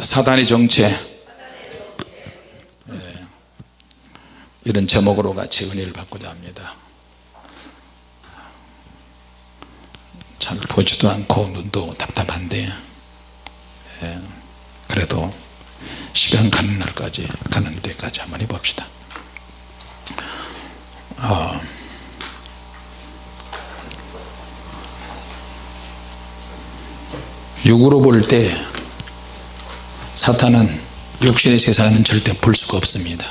사단의 정체, 이런 제목으로 같이 은혜를 받고자 합니다. 잘 보지도 않고 눈도 답답한데 그래도 시간 가는 날까지 가는 데까지 한번 해봅시다. 육으로 볼 때 사탄은 육신의 세상은 절대 볼 수가 없습니다.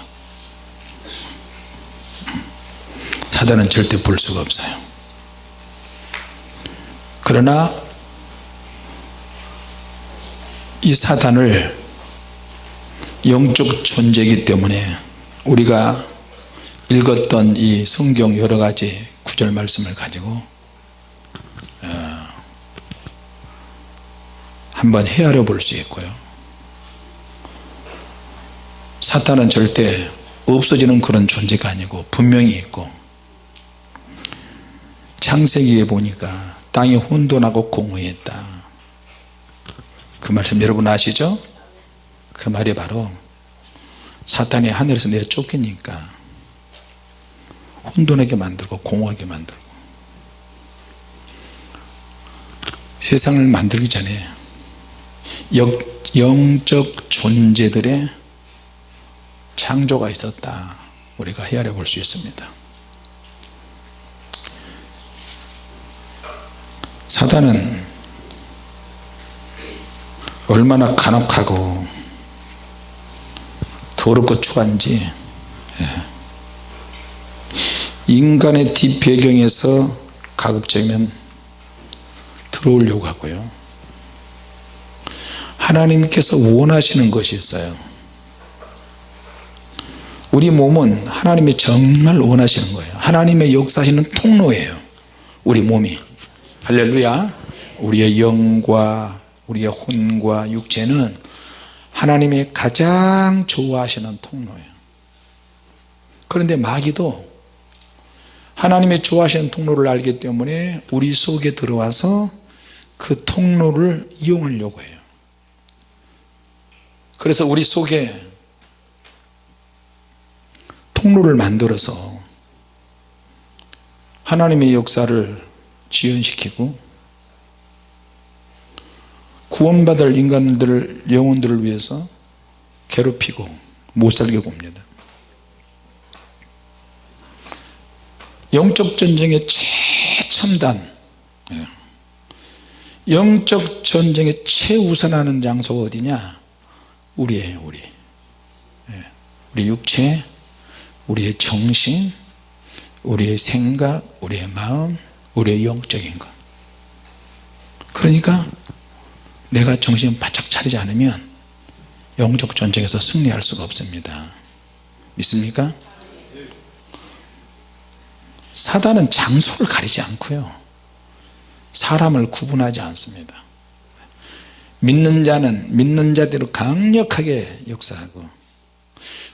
사단은 절대 볼 수가 없어요. 그러나 이 사단을 영적 존재이기 때문에 우리가 읽었던 이 성경 여러가지 구절 말씀을 가지고 한번 헤아려 볼 수 있고요. 사탄은 절대 없어지는 그런 존재가 아니고 분명히 있고, 창세기에 보니까 땅이 혼돈하고 공허했다, 그 말씀 여러분 아시죠? 그 말이 바로 사탄이 하늘에서 내려 쫓기니까 혼돈하게 만들고 공허하게 만들고, 세상을 만들기 전에 영적 존재들의 창조가 있었다, 우리가 헤아려 볼 수 있습니다. 사단은 얼마나 간혹하고 더럽고 추한지 인간의 뒷배경에서 가급적이면 들어오려고 하고요, 하나님께서 원하시는 것이 있어요. 우리 몸은 하나님이 정말 원하시는 거예요. 하나님의 역사하시는 통로예요, 우리 몸이. 할렐루야. 우리의 영과 우리의 혼과 육체는 하나님이 가장 좋아하시는 통로예요. 그런데 마귀도 하나님이 좋아하시는 통로를 알기 때문에 우리 속에 들어와서 그 통로를 이용하려고 해요. 그래서 우리 속에 통로를 만들어서 하나님의 역사를 지연시키고 구원받을 인간들, 영혼들을 위해서 괴롭히고 못살게 봅니다. 영적 전쟁의 최첨단, 영적 전쟁의 최우선하는 장소가 어디냐? 우리예요. 우리 육체, 우리의 정신, 우리의 생각, 우리의 마음, 우리의 영적인 것. 그러니까 내가 정신 바짝 차리지 않으면 영적 전쟁에서 승리할 수가 없습니다. 믿습니까? 사단은 장소를 가리지 않고요, 사람을 구분하지 않습니다. 믿는 자는 믿는 자대로 강력하게 역사하고,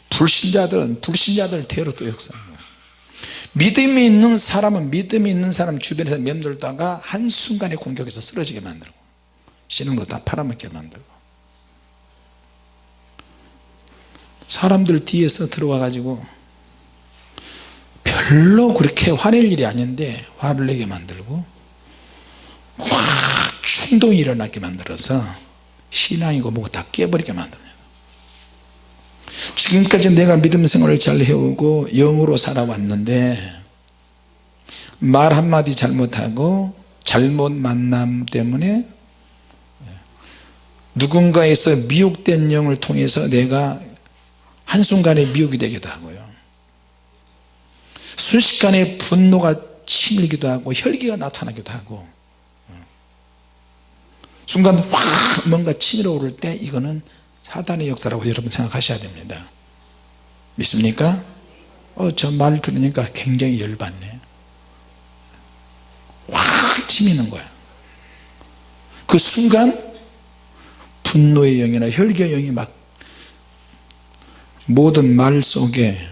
불신자들은 불신자들대로 또 역사하고, 믿음이 있는 사람은 믿음이 있는 사람 주변에서 맴돌다가 한순간에 공격해서 쓰러지게 만들고, 신은 거 다 팔아먹게 만들고, 사람들 뒤에서 들어와 가지고 별로 그렇게 화낼 일이 아닌데 화를 내게 만들고 확 충동이 일어나게 만들어서 신앙이고 뭐고 다 깨버리게 만듭니다. 지금까지 내가 믿음 생활을 잘 해오고 영으로 살아왔는데 말 한마디 잘못하고 잘못 만남 때문에 누군가에서 미혹된 영을 통해서 내가 한순간에 미혹이 되기도 하고요, 순식간에 분노가 치밀기도 하고 혈기가 나타나기도 하고, 순간 확 뭔가 치밀어 오를 때 이거는 사단의 역사라고 여러분 생각하셔야 됩니다. 믿습니까? 저 말 들으니까 굉장히 열받네. 확 치미는 거야. 그 순간 분노의 영이나 혈기의 영이 막 모든 말 속에,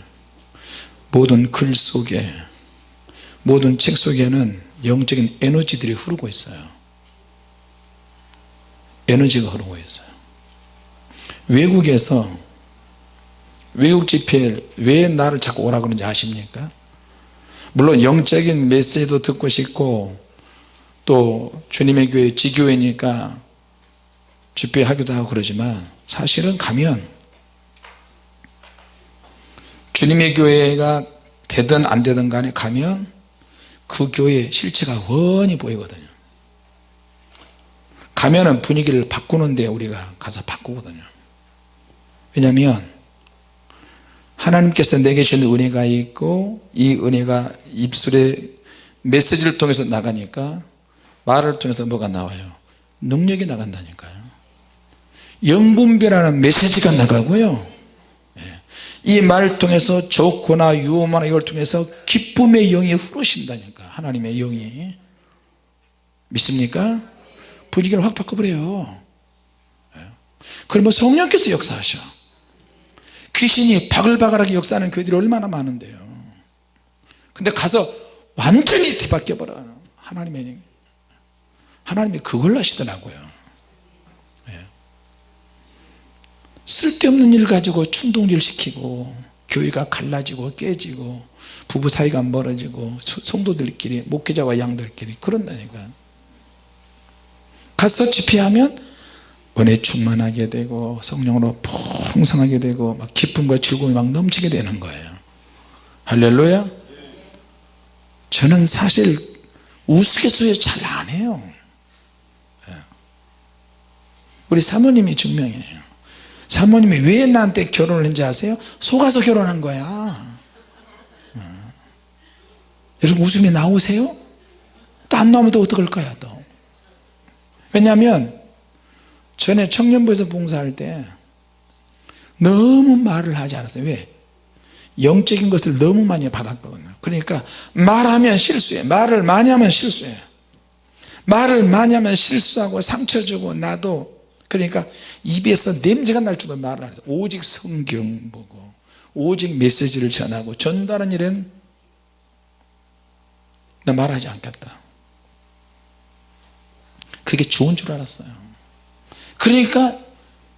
모든 글 속에, 모든 책 속에는 영적인 에너지들이 흐르고 있어요. 에너지가 흐르고 있어요. 외국에서 외국 집회에 왜 나를 자꾸 오라고 그러는지 아십니까? 물론 영적인 메시지도 듣고 싶고 또 주님의 교회 지교회니까 집회하기도 하고 그러지만 사실은 가면 주님의 교회가 되든 안 되든 간에 가면 그 교회의 실체가 훤히 보이거든요. 가면은 분위기를 바꾸는데 우리가 가서 바꾸거든요. 왜냐하면 하나님께서 내게 주신 은혜가 있고 이 은혜가 입술에 메시지를 통해서 나가니까 말을 통해서 뭐가 나와요? 능력이 나간다니까요. 영분별하는 메시지가 나가고요, 이 말을 통해서 좋거나 유머나 이걸 통해서 기쁨의 영이 흐르신다니까. 하나님의 영이. 믿습니까? 분위기를 확 바꿔버려요. 그러면 성령께서 역사하셔. 귀신이 바글바글하게 역사하는 교회들이 얼마나 많은데요. 근데 가서 완전히 뒤바뀌어버려. 하나님이 그걸 하시더라고요. 쓸데없는 일 가지고 충동질 시키고 교회가 갈라지고 깨지고 부부 사이가 멀어지고 성도들끼리 목회자와 양들끼리 그런다니까. 가서 집회하면 은혜 충만하게 되고 성령으로 풍성하게 되고 막 기쁨과 즐거움이 막 넘치게 되는 거예요. 할렐루야. 저는 사실 우스갯소리 잘 안 해요. 우리 사모님이 증명이에요. 사모님이 왜 나한테 결혼을 했는지 아세요? 속아서 결혼한 거야. 여러분 웃음이 나오세요? 또 안 나오면 또 어떡할 거야 또. 왜냐하면 전에 청년부에서 봉사할 때 너무 말을 하지 않았어요. 왜? 영적인 것을 너무 많이 받았거든요. 그러니까 말하면 실수해. 말을 많이 하면 실수해. 말을 많이 하면 실수하고 상처 주고 나도. 그러니까 입에서 냄새가 날 정도로 말을 안 해서 오직 성경 보고 오직 메시지를 전하고 전달하는 일에는 나 말하지 않겠다. 그게 좋은 줄 알았어요. 그러니까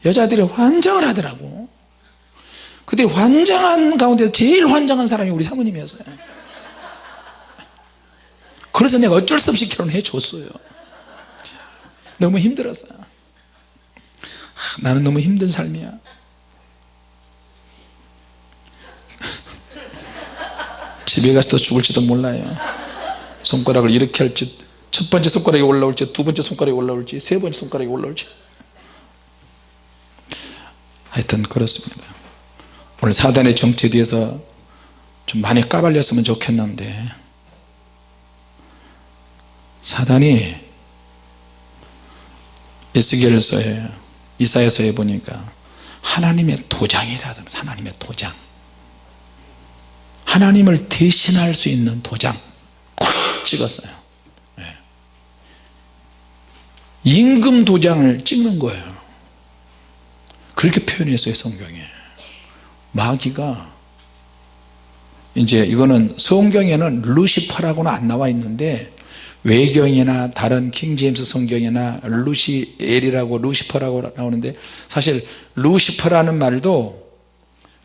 여자들이 환장을 하더라고. 그때 환장한 가운데 제일 환장한 사람이 우리 사모님이었어요. 그래서 내가 어쩔 수 없이 결혼해 줬어요. 너무 힘들었어요. 나는 너무 힘든 삶이야. 집에 가서도 죽을지도 몰라요. 손가락을 이렇게 할지, 첫 번째 손가락이 올라올지, 두 번째 손가락이 올라올지, 세 번째 손가락이 올라올지. 하여튼 그렇습니다. 오늘 사단의 정치에 대해서 좀 많이 까발렸으면 좋겠는데, 사단이 에스겔서에 이사야서에 보니까 하나님의 도장이라 하더라고요. 하나님의 도장, 하나님을 대신할 수 있는 도장 꽉 찍었어요. 임금 도장을 찍는 거예요. 그렇게 표현했어요. 성경에. 마귀가 이제 이거는 성경에는 루시퍼라고는 안 나와 있는데 외경이나 다른 킹제임스 성경이나 루시엘이라고 루시퍼라고 나오는데, 사실 루시퍼라는 말도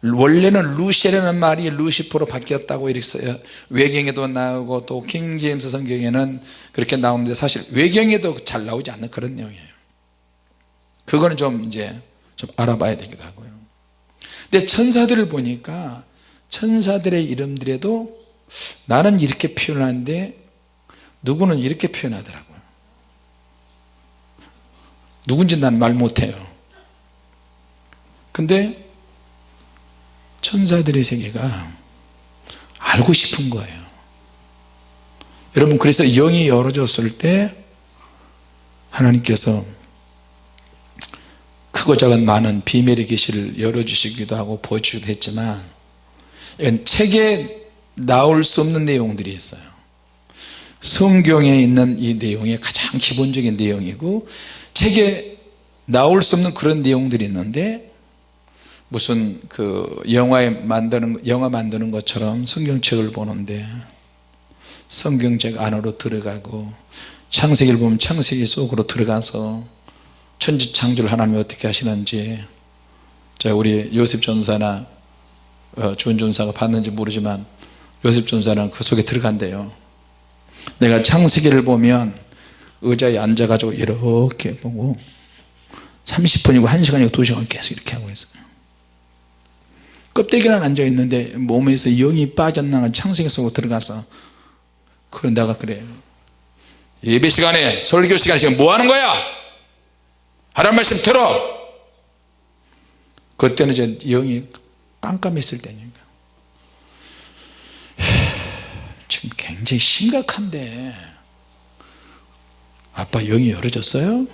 원래는 루시엘이라는 말이 루시퍼로 바뀌었다고 이랬어요. 외경에도 나오고 또 킹제임스 성경에는 그렇게 나오는데 사실 외경에도 잘 나오지 않는 그런 내용이에요. 그거는 좀 이제 좀 알아봐야 되기도 하고요. 근데 천사들을 보니까 천사들의 이름들에도 나는 이렇게 표현하는데 누구는 이렇게 표현하더라고요. 누군지 난 말 못해요. 근데 천사들의 세계가 알고 싶은 거예요. 여러분, 그래서 영이 열어졌을 때 하나님께서 크고 작은 많은 비밀의 계시를 열어주시기도 하고 보여주기도 했지만, 이건 책에 나올 수 없는 내용들이 있어요. 성경에 있는 이 내용이 가장 기본적인 내용이고 책에 나올 수 없는 그런 내용들이 있는데, 무슨 그 영화 만드는 것처럼 성경책을 보는데 성경책 안으로 들어가고 창세기를 보면 창세기 속으로 들어가서 천지창조를 하나님이 어떻게 하시는지, 자, 우리 요셉 전사나 주은 전사가 봤는지 모르지만 요셉 전사는 그 속에 들어간대요. 내가 창세기를 보면 의자에 앉아가지고 이렇게 보고 30분이고 1시간이고 2시간 계속 이렇게 하고 있어요. 껍데기는 앉아있는데 몸에서 영이 빠져나간 창세기 속으로 들어가서 그건 내가 그래요. 예배 시간에 설교 시간에 지금 뭐 하는 거야? 하나님 말씀 들어. 그때는 이제 영이 깜깜했을 때니까. 지금 굉장히 심각한데 아빠 영이 열어졌어요?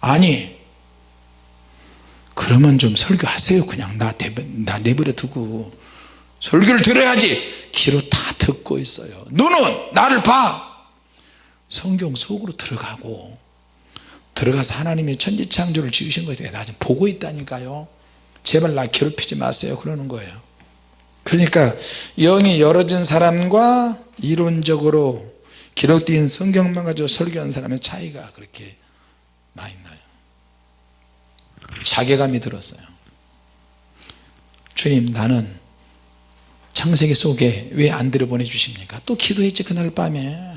아니, 그러면 좀 설교하세요. 그냥 나 내버려 두고 설교를 들어야지. 귀로 다 듣고 있어요. 눈은 나를 봐. 성경 속으로 들어가고 들어가서 하나님의 천지창조를 지으신 것에 나 지금 보고 있다니까요. 제발 나 괴롭히지 마세요. 그러는 거예요. 그러니까 영이 열어진 사람과 이론적으로 기록된 성경만 가지고 설교한 사람의 차이가 그렇게 많이 나요. 자괴감이 들었어요. 주님, 나는 창세기 속에 왜 안 들여보내 주십니까? 또 기도했지. 그날 밤에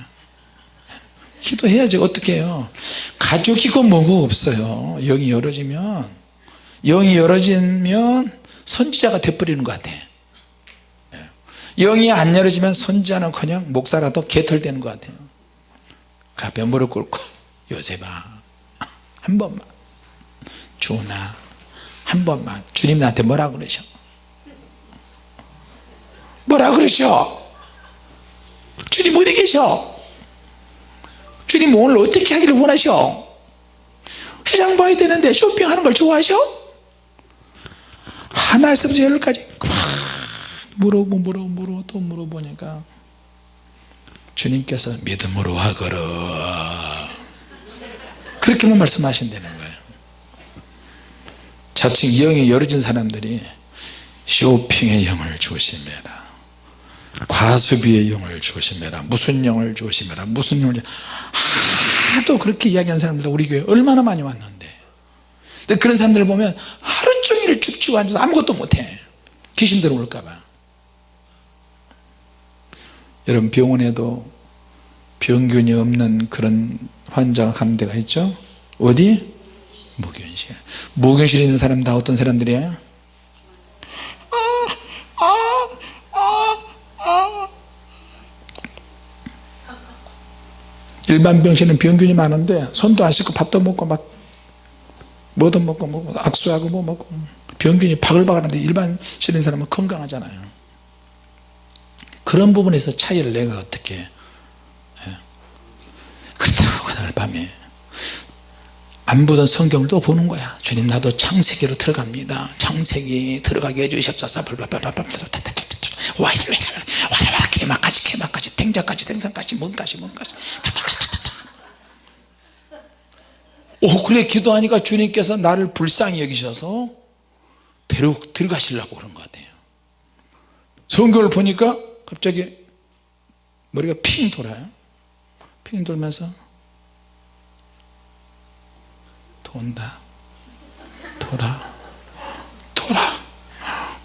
기도해야지. 어떻게 해요? 가족이고 뭐고 없어요. 영이 열어지면 선지자가 돼버리는 것 같아. 영이 안 열어지면 선지자는 그냥 목사라도 개털되는 것 같아요. 가벼 무릎 꿇고 요셉아 한 번만, 주나 한 번만. 주님 나한테 뭐라 그러셔? 뭐라 그러셔? 주님 어디 계셔? 주님 오늘 어떻게 하기를 원하셔? 시장 봐야 되는데 쇼핑하는 걸 좋아하셔? 하나에서부터 열까지 물어보고 또 물어보니까 주님께서 믿음으로 하거라 그렇게만 말씀하신다는 거예요. 자칭 영이 열어진 사람들이 쇼핑의 영을 조심해라, 과수비의 영을 조심해라, 무슨 영을 조심해라, 무슨 영을 하도 그렇게 이야기하는 사람들 우리 교회 얼마나 많이 왔는데. 근데 그런 사람들을 보면 하루 종일 죽지고 앉아서 아무것도 못해. 귀신 들어올까 봐. 여러분, 병원에도 병균이 없는 그런 환자가 가는 데가 있죠. 어디? 무균실. 무균실에 있는 사람 다 어떤 사람들이에요? 일반 병실은 병균이 많은데 손도 안 씻고 밥도 먹고 막 뭐도 먹고 악수하고 뭐 먹고 병균이 바글바글한데 일반실에 있는 사람은 건강하잖아요. 그런 부분에서 차이를 내가 어떻게 그렇다고 그날 밤에 안 보던 성경을 또 보는 거야. 주님, 나도 창세기로 들어갑니다. 창세기 들어가게 해주시옵소서. 와라 개막까지 탱자까지 생선까지 뭔까지 그래 기도하니까 주님께서 나를 불쌍히 여기셔서 들어가시려고 그런 것 같아요. 성경을 보니까 갑자기 머리가 핑 돌아요. 핑 돌면서 돌아.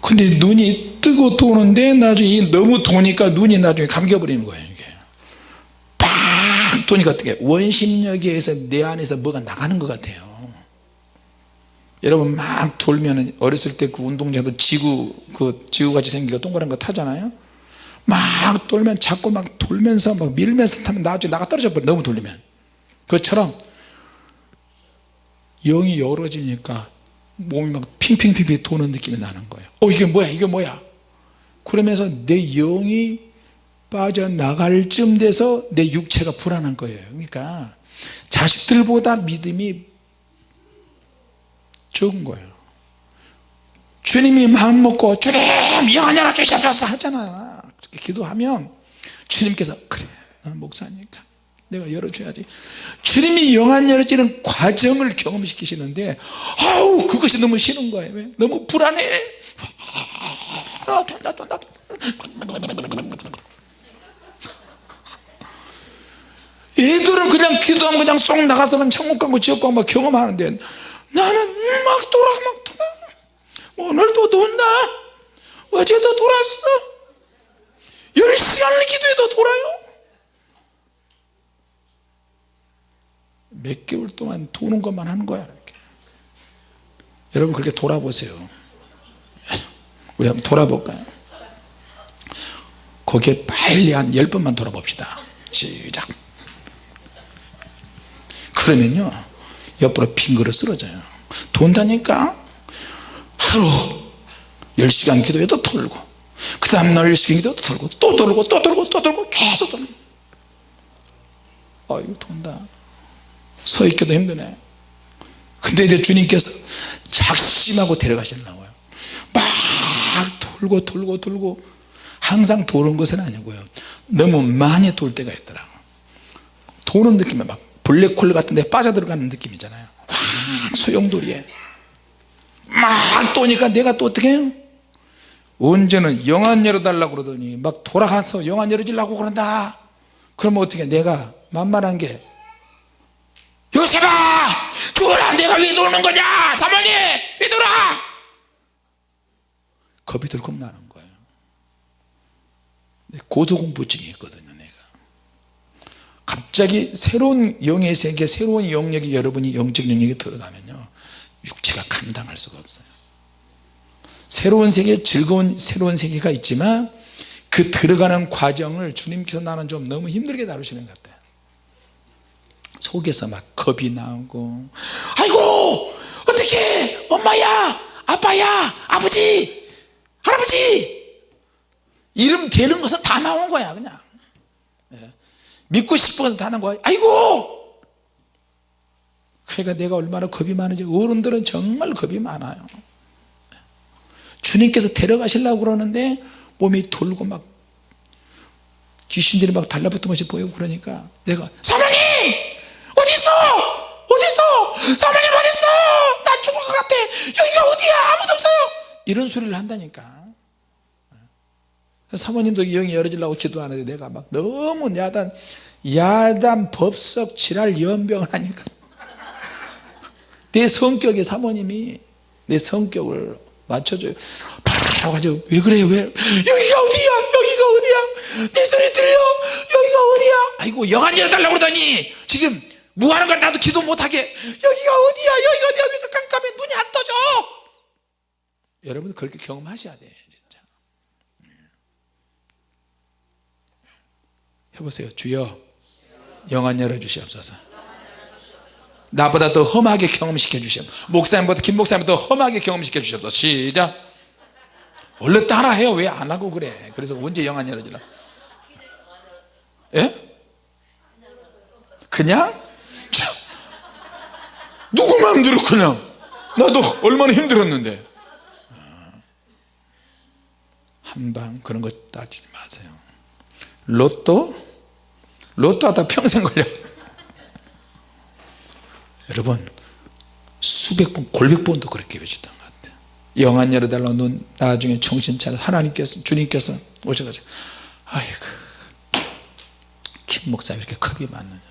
근데 눈이 뜨고 도는데 나중에 너무 도니까 눈이 나중에 감겨버리는 거예요. 이게 팍 도니까 어떻게 원심력에 의해서 내 안에서 뭐가 나가는 것 같아요. 여러분 막 돌면 어렸을 때 그 운동장도 지구같이 생기고 동그란 거 타잖아요. 막 돌면 자꾸 막 돌면서 막 밀면서 타면 나중에 나가 떨어져 버려. 너무 돌리면. 그것처럼 영이 열어지니까 몸이 막 핑핑 도는 느낌이 나는 거예요. 이게 뭐야 그러면서 내 영이 빠져나갈 쯤 돼서 내 육체가 불안한 거예요. 그러니까 자식들보다 믿음이 적은 거예요. 주님이 마음 먹고 주님 영 열어주시옵소서 하잖아. 그렇게 기도하면 주님께서 그래 목사니까 내가 열어줘야지. 주님이 영 안 열어지는 과정을 경험시키시는데 그것이 너무 싫은 거예요. 왜? 너무 불안해. 애들은 그냥 기도하면 그냥 쏙 나가서 천국 가고 지옥 가고 경험하는데 나는 막 돌아 어제도 돌았어. 10시간을 기도해도 돌아요. 몇 개월 동안 도는 것만 하는 거야. 이렇게. 여러분 그렇게 돌아보세요. 우리 한번 돌아볼까요? 거기에 빨리 한 10번만 돌아봅시다. 시작. 그러면요 옆으로 빙그러 쓰러져요. 돈다니까. 하루 10시간 기도해도 돌고, 그 다음날 10시간 기도해도 돌고, 또 돌고 또 돌고 또 돌고 계속 돌고. 이거 돈다. 서 있기도 힘드네. 근데 이제 주님께서 작심하고 데려가시려고요. 막 돌고 돌고 돌고. 항상 도는 것은 아니고요, 너무 많이 돌 때가 있더라고. 도는 느낌이 막 블랙홀 같은 데 빠져들어가는 느낌이잖아요. 확 소용돌이에 막 도니까 내가 또 어떻게 해요? 언제는 영안 열어달라고 그러더니 막 돌아가서 영안 열어주려고 그런다. 그러면 어떻게 해? 내가 만만한 게, 요셉아 죽어라, 내가 왜 도는 거냐, 사모님 왜 돌아. 겁이 들컥 나는 거예요. 고소공포증이 있거든요. 내가 갑자기 새로운 영의 세계, 새로운 영역이, 여러분이 영적 영역에 들어가면요 육체가 감당할 수가 없어요. 새로운 세계, 즐거운 새로운 세계가 있지만 그 들어가는 과정을 주님께서 나는 좀 너무 힘들게 다루시는 것 같아요. 속에서 막 겁이 나오고, 아이고 어떻게 엄마야 아빠야 아버지 할아버지 이름 되는 것은 다 나온 거야. 그냥 믿고 싶어서 다 나온 거야. 아이고. 그러니까 내가 얼마나 겁이 많은지. 어른들은 정말 겁이 많아요. 주님께서 데려가시려고 그러는데 몸이 돌고 막 귀신들이 막 달라붙은 것이 보이고, 그러니까 내가, 사모님 어디 있어 사모님 어디 있어, 나 죽을 것 같아, 여기가 어디야, 아무도 없어요, 이런 소리를 한다니까. 사모님도 영이 열어주려고 기도하는데 내가 막 너무 야단 법석 지랄 연병을 하니까 내 성격에 사모님이 내 성격을 맞춰줘요. 바로 가지고, 왜 그래요, 왜, 여기가 어디야 네 소리 들려, 여기가 어디야. 아이고 영안 열어달라고 그러더니 지금 뭐 하는 거야, 나도 기도 못하게, 여기가 어디야 여기가 깜깜해, 눈이 안 떠져. 여러분 그렇게 경험하셔야 돼. 해보세요. 주여 영안 열어주시옵소서. 나보다 더 험하게 경험시켜 주시옵소서. 목사님보다, 김 목사님보다 더 험하게 경험시켜 주시옵소서. 시작. 원래 따라해요. 왜 안 하고 그래. 그래서 언제 영안 열어주려. 예? 그냥? 누구 마음대로 그냥. 나도 얼마나 힘들었는데. 한방 그런 거 따지지 마세요. 로또 하다 평생 걸려. 여러분 수백 번 골백 번도 그렇게 외쳤던 것 같아요. 영안 열어달라고. 넌 나중에 정신 차려. 하나님께서, 주님께서 오셔가지고, 아이고 김 목사님 이렇게 겁이 많느냐.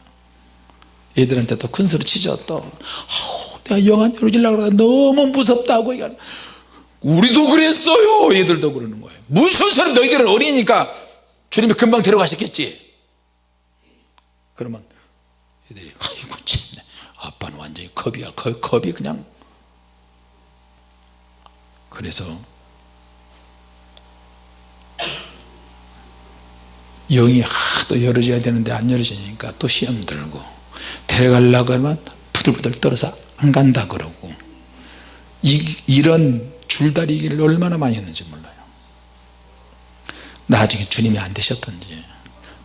얘들한테 또 큰 소리 치죠. 또 내가 영안 열어주려고 그러다 너무 무섭다고. 우리도 그랬어요. 얘들도 그러는 거예요. 무슨 소리, 너희들은 어리니까 주님이 금방 데려가셨겠지. 그러면 애들이, 아이고 참네, 아빠는 완전히 겁이야. 겁이 그냥. 그래서 영이 하도 열어져야 되는데 안 열어지니까 또 시험 들고, 데려가려고 하면 부들부들 떨어서 안 간다 그러고, 이런 줄다리기를 얼마나 많이 했는지 몰라요. 나중에 주님이 안 되셨던지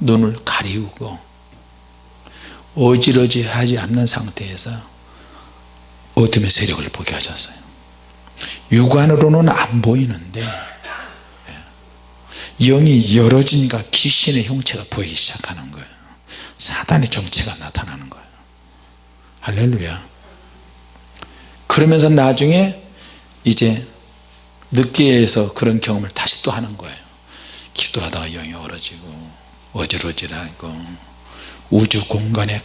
눈을 가리우고 어지러지하지 않는 상태에서 어둠의 세력을 보게 하셨어요. 육안으로는 안 보이는데 영이 열어지니까 귀신의 형체가 보이기 시작하는 거예요. 사단의 정체가 나타나는 거예요. 할렐루야. 그러면서 나중에 이제 늦게해서 그런 경험을 다시 또 하는 거예요. 기도하다가 영이 얼어지고 어지러지라고, 우주 공간에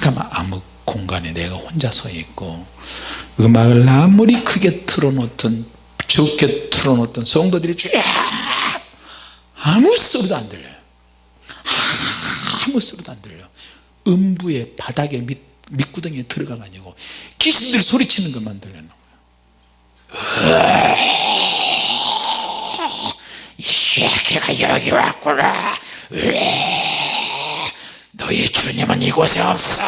캄캄한 암흑 공간에 내가 혼자 서 있고, 음악을 아무리 크게 틀어놓든 적게 틀어놓던 성도들이 주야 아무 소리도 안 들려요. 아무 소리도 안 들려. 음부의 바닥에 밑구덩이에 들어가가지고 귀신들이 소리치는 것만 들리는 거예요. 이 새끼가 여기 왔구나. 너희 주님은 이곳에 없어.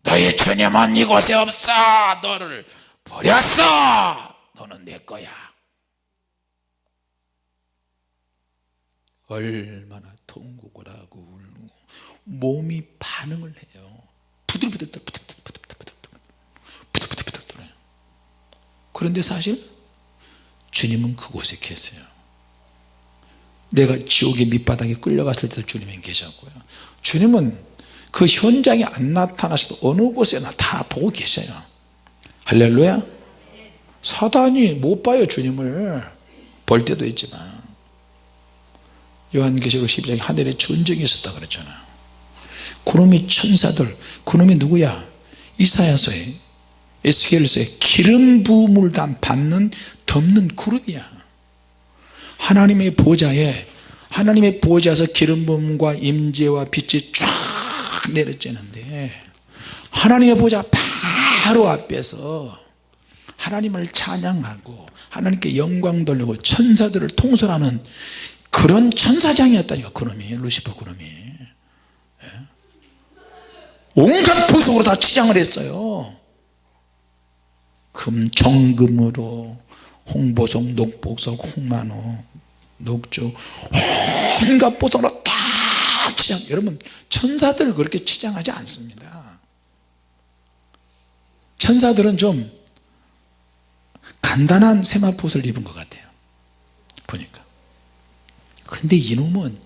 너희 주님은 이곳에 없어. 너를 버렸어. 너는 내 거야. 얼마나 통곡을 하고 울고 몸이 반응을 해요. 부들부들 떨어요. 그런데 사실 주님은 그곳에 계세요. 내가 지옥의 밑바닥에 끌려갔을 때도 주님은 계셨고요. 주님은 그 현장에 안 나타나셔도 어느 곳에나 다 보고 계셔요. 할렐루야. 사단이 못 봐요. 주님을 볼 때도 있지만 요한계시록 12장에 하늘에 전쟁이 있었다 그랬잖아요. 그놈이 천사들, 그놈이 누구야? 이사야서에 에스겔서에 기름 부음을 받는 덮는 그룹이야. 하나님의 보좌에서 기름 부음과 임재와 빛이 쫙 내려지는데 하나님의 보좌 바로 앞에서 하나님을 찬양하고 하나님께 영광 돌리고 천사들을 통솔하는 그런 천사장이었다니까. 그놈이, 루시퍼 그놈이 온갖 보석으로 다 치장을 했어요. 정금으로 홍보석, 녹보석, 홍만호, 녹조 온갖 보석으로 다 치장. 여러분 천사들 그렇게 치장하지 않습니다. 천사들은 좀 간단한 세마포옷을 입은 것 같아요 보니까. 근데 이놈은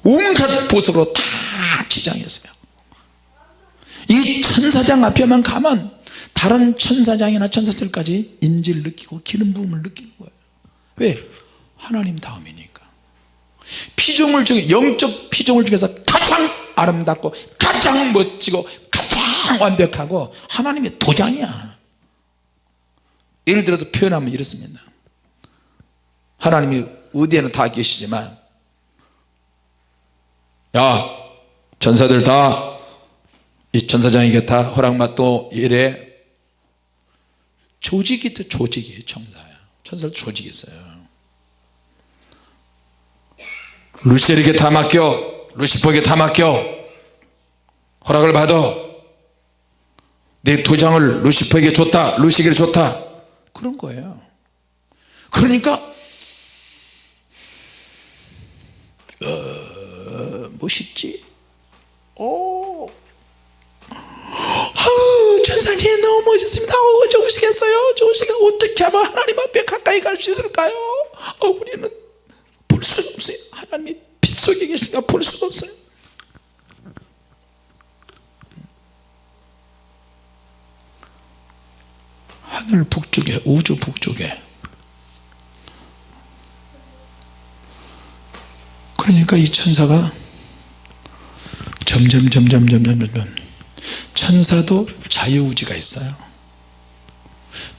온갖 보석으로 다 치장했어요. 이 천사장 앞에만 가면 다른 천사장이나 천사들까지 인지를 느끼고 기름 부음을 느끼는 거예요. 왜? 하나님 다음이니까. 피조물 중에, 영적 피조물 중에서 가장 아름답고 가장 멋지고 가장 완벽하고 하나님의 도장이야. 예를 들어서 표현하면 이렇습니다. 하나님이 어디에는 다 계시지만 야 천사들 다 이 천사장에게 다 허락받고 이래. 조직이 있다. 조직이 천사야. 천사들 조직이 있어요. 루시엘에게 다 맡겨, 루시퍼에게 다 맡겨, 허락을 받아. 내 도장을 루시퍼에게 줬다, 루시에게 줬다, 그런 거예요. 그러니까 멋있지? 천사님 너무 멋있습니다. 좋으시겠어요? 좋으시겠어요? 어떻게 하면 하나님 앞에 가까이 갈 수 있을까요? 우리는 볼 수가 없어요. 하나님이 빛 속에 계시니까 볼 수가 없어요. 하늘 북쪽에, 우주 북쪽에. 그러니까 이 천사가 점점 천사도 자유의지가 있어요.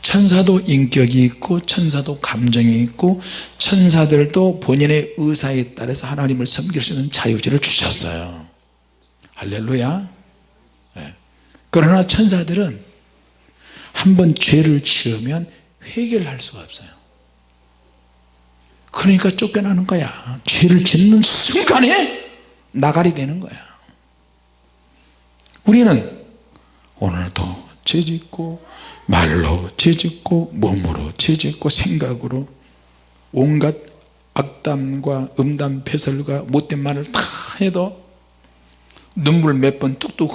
천사도 인격이 있고 천사도 감정이 있고 천사들도 본인의 의사에 따라서 하나님을 섬길 수 있는 자유의지를 주셨어요. 할렐루야. 네. 그러나 천사들은 한번 죄를 지으면 회개를 할 수가 없어요. 그러니까 쫓겨나는 거야. 죄를 짓는 순간에 나가리 되는 거야. 우리는 오늘도 죄짓고 말로 죄짓고 몸으로 죄짓고 생각으로 온갖 악담과 음담 배설과 못된 말을 다 해도 눈물 몇 번 뚝뚝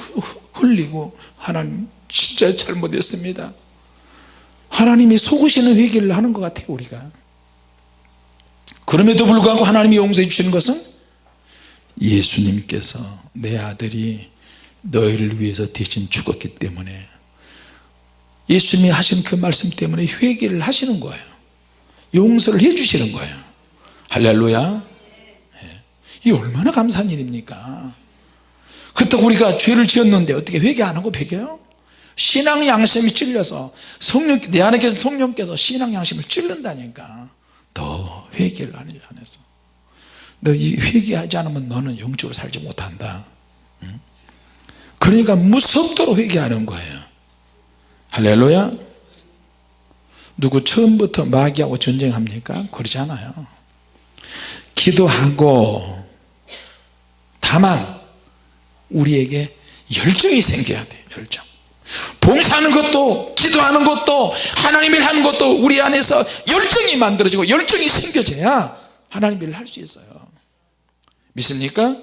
흘리고 하나님 진짜 잘못했습니다. 하나님이 속으시는 회개를 하는 것 같아요 우리가. 그럼에도 불구하고 하나님이 용서해 주시는 것은 예수님께서 내 아들이 너희를 위해서 대신 죽었기 때문에 예수님이 하신 그 말씀 때문에 회개를 하시는 거예요. 용서를 해 주시는 거예요. 할렐루야. 이 얼마나 감사한 일입니까? 그렇다고 우리가 죄를 지었는데 어떻게 회개 안 하고 배겨요? 신앙 양심이 찔려서 내 안에 계신 성령께서 신앙 양심을 찔른다니까. 더 회개를 안 해서 너 이 회개하지 않으면 너는 영적으로 살지 못한다. 그러니까 무섭도록 회개하는 거예요. 할렐루야. 누구 처음부터 마귀하고 전쟁합니까? 그러지 않아요. 기도하고 다만 우리에게 열정이 생겨야 돼요. 열정. 봉사하는 것도 기도하는 것도 하나님 일 하는 것도 우리 안에서 열정이 만들어지고 열정이 생겨져야 하나님 일을 할 수 있어요. 믿습니까?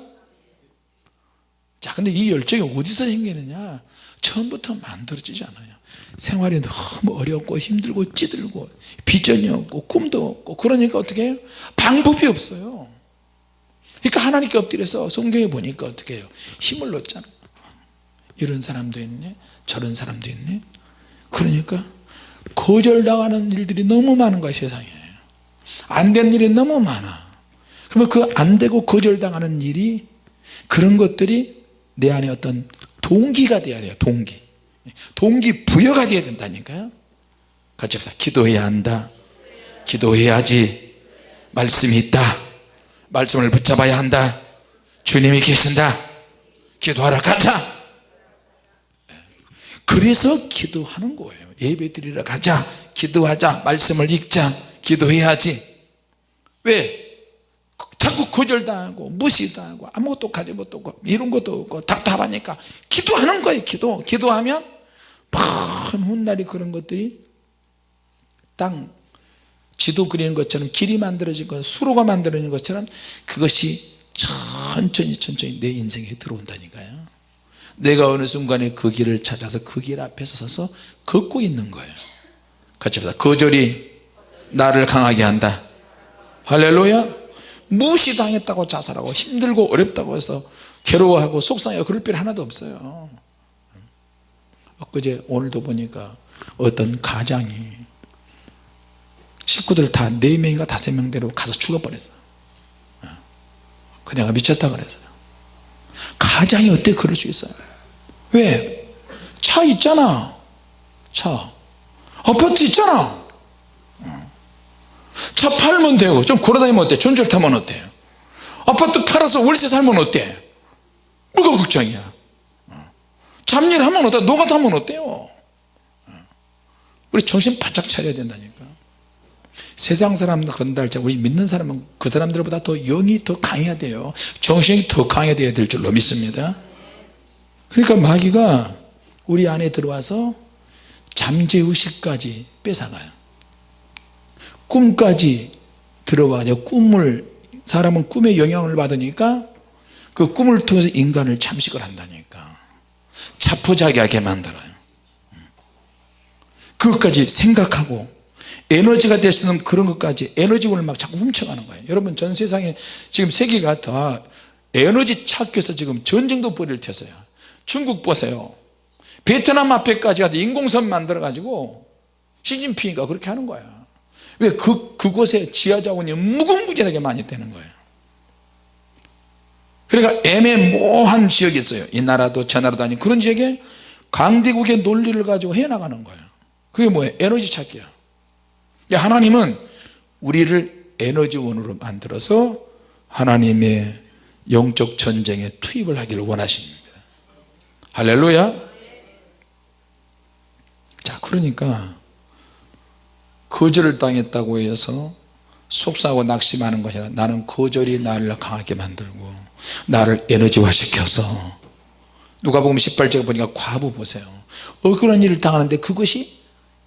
자, 근데 이 열정이 어디서 생기느냐? 처음부터 만들어지지 않아요. 생활이 너무 어렵고 힘들고 찌들고 비전이 없고 꿈도 없고 그러니까 어떻게 해요? 방법이 없어요. 그러니까 하나님께 엎드려서 성경에 보니까 어떻게 해요? 힘을 얻잖아. 이런 사람도 있네, 저런 사람도 있네. 그러니까 거절당하는 일들이 너무 많은 거야. 세상에 안 된 일이 너무 많아. 그러면 그 안 되고 거절당하는 일이, 그런 것들이 내 안에 어떤 동기가 돼야 돼요. 동기 부여가 돼야 된다니까요. 같이 합시다. 기도해야 한다. 기도해야지 말씀이 있다. 말씀을 붙잡아야 한다. 주님이 계신다. 기도하러 가자. 그래서 기도하는 거예요. 예배 드리러 가자, 기도하자, 말씀을 읽자, 기도해야지. 왜? 자꾸 거절당하고 무시당하고 아무것도 가지 못하고 이런 것도 없고 답답하니까 기도하는 거예요. 기도하면 큰 훗날이 그런 것들이 땅 지도 그리는 것처럼 길이 만들어진 것, 수로가 만들어진 것처럼 그것이 천천히 내 인생에 들어온다니까요. 내가 어느 순간에 그 길을 찾아서 그 길 앞에 서서 걷고 있는 거예요. 같이 합시다. 거절이 나를 강하게 한다. 할렐루야. 무시당했다고 자살하고 힘들고 어렵다고 해서 괴로워하고 속상해하고 그럴 필요 하나도 없어요. 엊그제 오늘도 보니까 어떤 가장이 식구들 다 4명인가 5명대로 가서 죽어버렸어요. 그냥 미쳤다 그랬어요. 가장이 어떻게 그럴 수 있어요? 왜? 차 있잖아. 차 아파트 있잖아. 차 팔면 되고 좀 걸어다니면 어때? 전철 타면 어때? 아파트 팔아서 월세 살면 어때? 뭐가 걱정이야? 잡일하면 어때? 노가다하면 어때요? 우리 정신 바짝 차려야 된다니까. 세상 사람들 건달자, 우리 믿는 사람은 그 사람들보다 더 영이 더 강해야 돼요. 정신이 더 강해야 될 줄로 믿습니다. 그러니까 마귀가 우리 안에 들어와서 잠재의식까지 뺏어가요. 꿈까지 들어와요. 사람은 꿈에 영향을 받으니까 그 꿈을 통해서 인간을 잠식을 한다니까. 자포자기하게 만들어요. 그것까지 생각하고 에너지가 될 수 있는 그런 것까지 에너지원을 막 자꾸 훔쳐가는 거예요. 여러분, 전 세상에 지금 세계가 다 에너지 찾기위해서 지금 전쟁도 벌일 테서요. 중국 보세요. 베트남 앞에까지 가서 인공섬 만들어 가지고 시진핑이가 그렇게 하는 거야. 왜? 그곳에 지하자원이 무궁무진하게 많이 되는 거예요. 그러니까 애매모호한 지역이 있어요. 이 나라도 저 나라도 아닌 그런 지역에 강대국의 논리를 가지고 해나가는 거예요. 그게 뭐예요? 에너지 찾기야. 하나님은 우리를 에너지원으로 만들어서 하나님의 영적 전쟁에 투입을 하기를 원하십니다. 할렐루야. 자, 그러니까 거절을 당했다고 해서 속상하고 낙심하는 것이 아니라 나는 거절이 나를 강하게 만들고 나를 에너지화 시켜서, 누가복음 18장에 보니까 과부 보세요. 억울한 일을 당하는데 그것이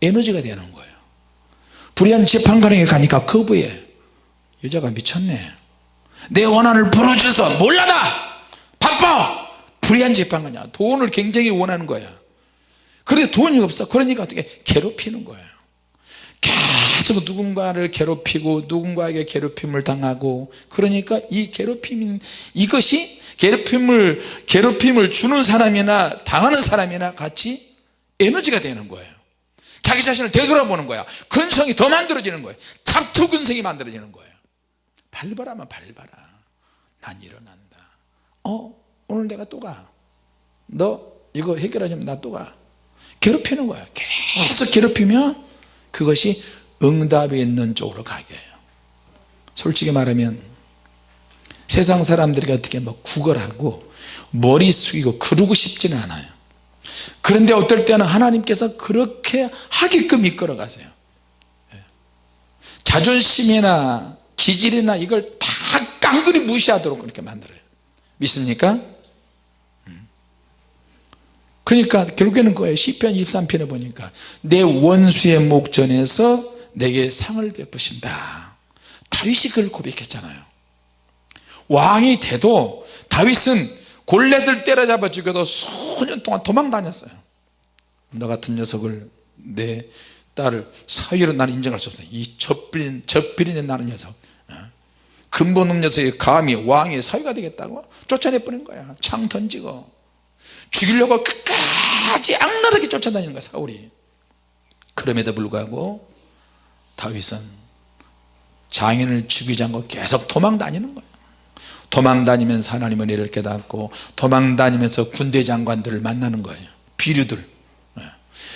에너지가 되는 거예요. 불의한 재판관에게 가니까 거부해. 여자가 미쳤네. 내 원한을 풀어줘서 몰라다 바빠. 불의한 재판관이야. 돈을 굉장히 원하는 거야. 그런데 돈이 없어. 그러니까 어떻게 괴롭히는 거예요. 계속 누군가를 괴롭히고 누군가에게 괴롭힘을 당하고, 그러니까 이 이것이 괴롭힘을 주는 사람이나 당하는 사람이나 같이 에너지가 되는 거예요. 자기 자신을 되돌아보는 거야. 근성이 더 만들어지는 거예요. 잡투 근성이 만들어지는 거예요. 밟아라면 밟아라. 난 일어난다. 오늘 내가 또 가. 너 이거 해결하자면 나 또 가. 괴롭히는 거야. 계속 괴롭히면 그것이 응답이 있는 쪽으로 가게 해요. 솔직히 말하면 세상 사람들이 어떻게 뭐 구걸하고 머리 숙이고 그러고 싶지는 않아요. 그런데 어떨 때는 하나님께서 그렇게 하게끔 이끌어 가세요. 자존심이나 기질이나 이걸 다 깡그리 무시하도록 그렇게 만들어요. 믿습니까? 그러니까 결국에는 거예요. 시편 23편에 보니까 내 원수의 목전에서 내게 상을 베푸신다. 다윗이 그걸 고백했잖아요. 왕이 돼도 다윗은 골렛을 때려잡아 죽여도 수년 동안 도망 다녔어요. 너 같은 녀석을, 내 딸을 사위로 나는 인정할 수 없어요. 이 젖비린내 나는 녀석, 근본 없는 녀석이 감히 왕의 사위가 되겠다고 쫓아내버린 거야. 창 던지고 죽이려고 끝까지 악랄하게 쫓아다니는 거야, 사울이. 그럼에도 불구하고 다윗은 장인을 죽이지 않고 계속 도망 다니는 거야. 도망 다니면서 하나님의 은혜를 깨닫고 도망 다니면서 군대 장관들을 만나는 거예요. 비류들,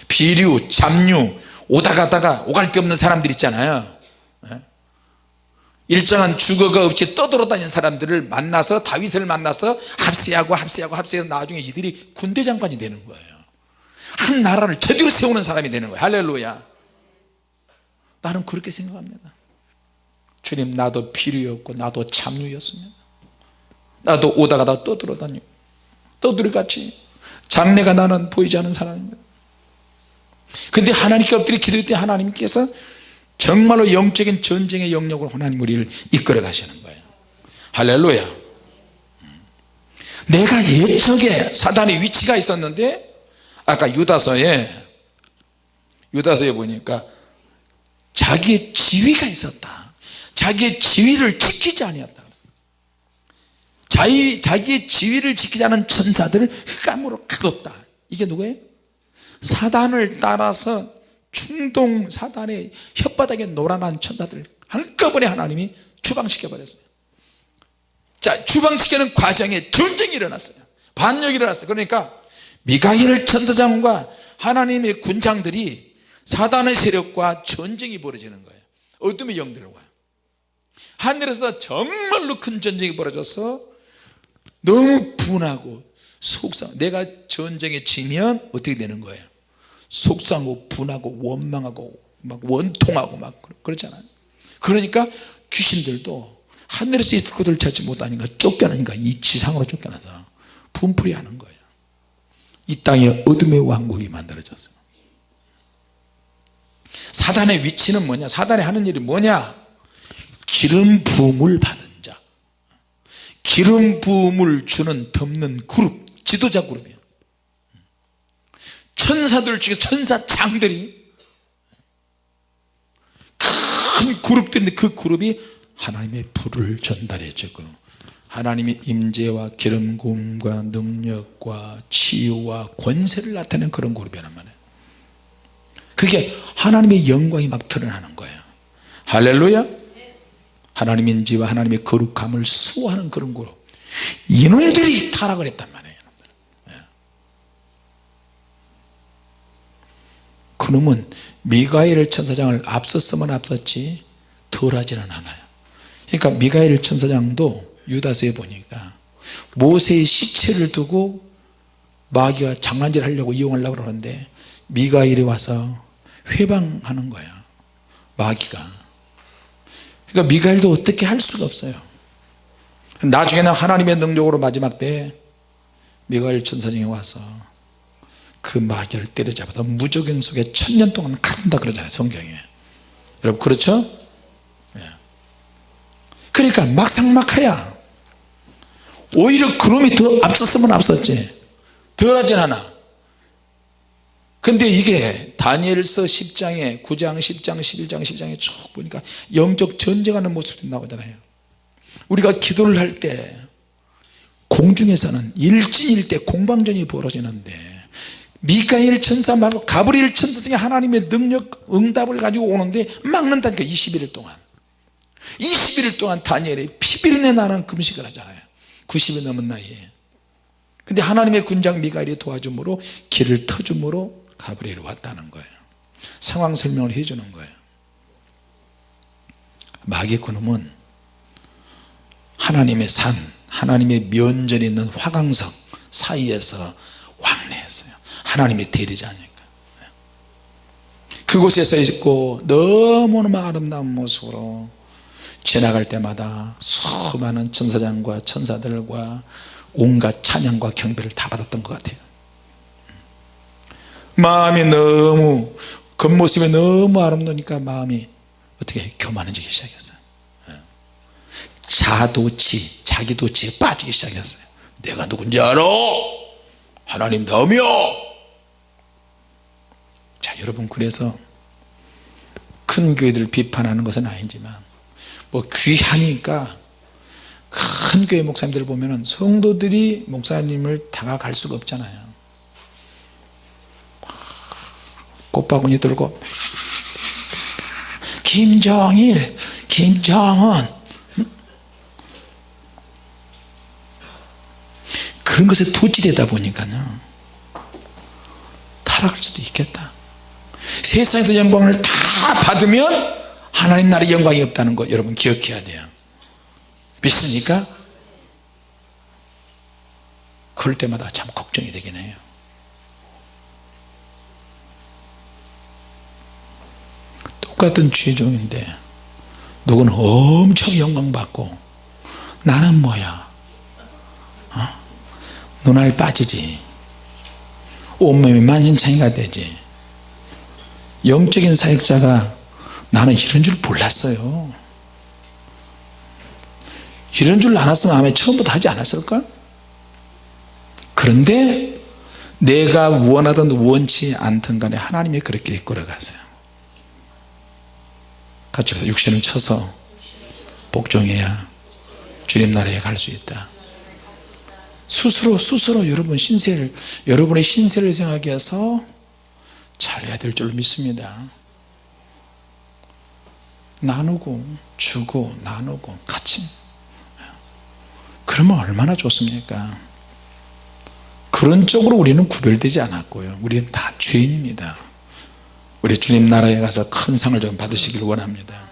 비류, 잡류, 오다 가다가 오갈 데 없는 사람들 있잖아요. 일정한 주거가 없이 떠돌아다니는 사람들을 만나서 다윗을 만나서 합세하고 나중에 이들이 군대 장관이 되는 거예요. 한 나라를 제대로 세우는 사람이 되는 거예요. 할렐루야. 나는 그렇게 생각합니다. 주님, 나도 비류였고 나도 잡류였습니다. 나도 오다 가다 떠돌아다니고 떠돌이같이 장래가 나는 보이지 않는 사람입니다. 근데 하나님께 엎드려 기도할 때 하나님께서 정말로 영적인 전쟁의 영역으로 하나님 우리를 이끌어 가시는 거예요. 할렐루야. 내가 예측에 사단의 위치가 있었는데 아까 유다서에 보니까 자기의 지위가 있었다. 자기의 지위를 지키지 아니었다. 자기의 지위를 지키지 않은 천사들을 흑암으로 가뒀다. 이게 누구예요? 사단을 따라서 충동 사단의 혓바닥에 노란한 천사들 한꺼번에 하나님이 추방시켜 버렸어요. 자, 추방시키는 과정에 전쟁이 일어났어요. 반역이 일어났어요. 그러니까 미가엘 천사장과 하나님의 군장들이 사단의 세력과 전쟁이 벌어지는 거예요. 어둠의 영들과 하늘에서 정말로 큰 전쟁이 벌어져서 너무 분하고 속상, 내가 전쟁에 지면 어떻게 되는 거예요? 속상하고 분하고 원망하고 막 원통하고 막 그렇잖아요. 그러니까 귀신들도 하늘에서 있을 것을 찾지 못하니까 쫓겨나니까 이 지상으로 쫓겨나서 분풀이 하는 거예요. 이 땅에 어둠의 왕국이 만들어졌어요. 사단의 위치는 뭐냐? 사단이 하는 일이 뭐냐? 기름 부음을 받은 자, 기름 부음을 주는 덮는 그룹, 지도자 그룹이에요. 천사들 중에 천사장들이 큰 그룹들인데 그 그룹이 하나님의 불을 전달해 주고 하나님의 임재와 기름 부음과 능력과 치유와 권세를 나타내는 그런 그룹이란 말이에요. 그게 하나님의 영광이 막 드러나는 거예요. 할렐루야. 하나님의 임재와 하나님의 거룩함을 수호하는 그런 그룹, 이놈들이 타락을 했단 말이에요. 그놈은 미가엘 천사장을 앞섰으면 앞섰지 덜하지는 않아요. 그러니까 미가엘 천사장도 유다서에 보니까 모세의 시체를 두고 마귀가 장난질 하려고 이용하려고 그러는데 미가엘이 와서 회방하는 거야, 마귀가. 그러니까 미가엘도 어떻게 할 수가 없어요. 나중에는 하나님의 능력으로 마지막 때 미가엘 천사장이 와서 그 마귀를 때려잡아서 무적행 속에 1000년 동안 간다 그러잖아요, 성경에. 여러분 그렇죠? 그러니까 막상막하야. 오히려 그놈이 더 앞섰으면 앞섰지 덜하진 않아. 근데 이게 다니엘서 10장에 9장 10장 11장 10장에 쭉 보니까 영적 전쟁하는 모습이 나오잖아요. 우리가 기도를 할 때 공중에서는 일진일대 공방전이 벌어지는데 미가엘 천사 말고 가브리엘 천사 중에 하나님의 능력 응답을 가지고 오는데 막는다니까. 21일 동안 다니엘이 피비린내 나는 금식을 하잖아요. 90이 넘은 나이에. 근데 하나님의 군장 미가엘이 도와줌으로 길을 터줌으로 가브리엘이 왔다는 거예요. 상황 설명을 해주는 거예요. 마귀의 그놈은 하나님의 산, 하나님의 면전에 있는 화강석 사이에서 왕래했어요. 하나님의 대리자니까. 그곳에 서 있고 너무너무 아름다운 모습으로 지나갈 때마다 수많은 천사장과 천사들과 온갖 찬양과 경배를 다 받았던 것 같아요. 마음이 너무 겉모습이 너무 아름다우니까 마음이 어떻게 교만해지기 시작했어요. 자도치, 자기도치에 빠지기 시작했어요. 내가 누군지 알아? 하나님 나오며. 자, 여러분, 그래서 큰 교회들을 비판하는 것은 아니지만 뭐 귀하니까 큰 교회 목사님들 보면은 성도들이 목사님을 다가갈 수가 없잖아요. 꽃바구니 들고 김정일, 김정은, 그런 것에 도취되다 보니까요 타락할 수도 있겠다. 세상에서 영광을 다 받으면 하나님 나라의 영광이 없다는 거 여러분 기억해야 돼요. 믿습니까? 그럴 때마다 참 걱정이 되긴 해요. 똑같은 죄종인데 누구는 엄청 영광받고 나는 뭐야? 눈알 빠지지, 온몸이 만신창이가 되지. 영적인 사역자가 나는 이런 줄 몰랐어요. 이런 줄 알았으면 아마 처음부터 하지 않았을까? 그런데 내가 원하든 원치 않든 간에 하나님이 그렇게 이끌어가세요. 같이 육신을 쳐서 복종해야 주님 나라에 갈 수 있다. 스스로 여러분의 신세를 생각해 서 잘해야 될 줄 믿습니다. 나누고 주고 나누고 같이, 그러면 얼마나 좋습니까? 그런 쪽으로 우리는 구별되지 않았고요, 우리는 다 죄인입니다. 우리 주님 나라에 가서 큰 상을 좀 받으시길 원합니다.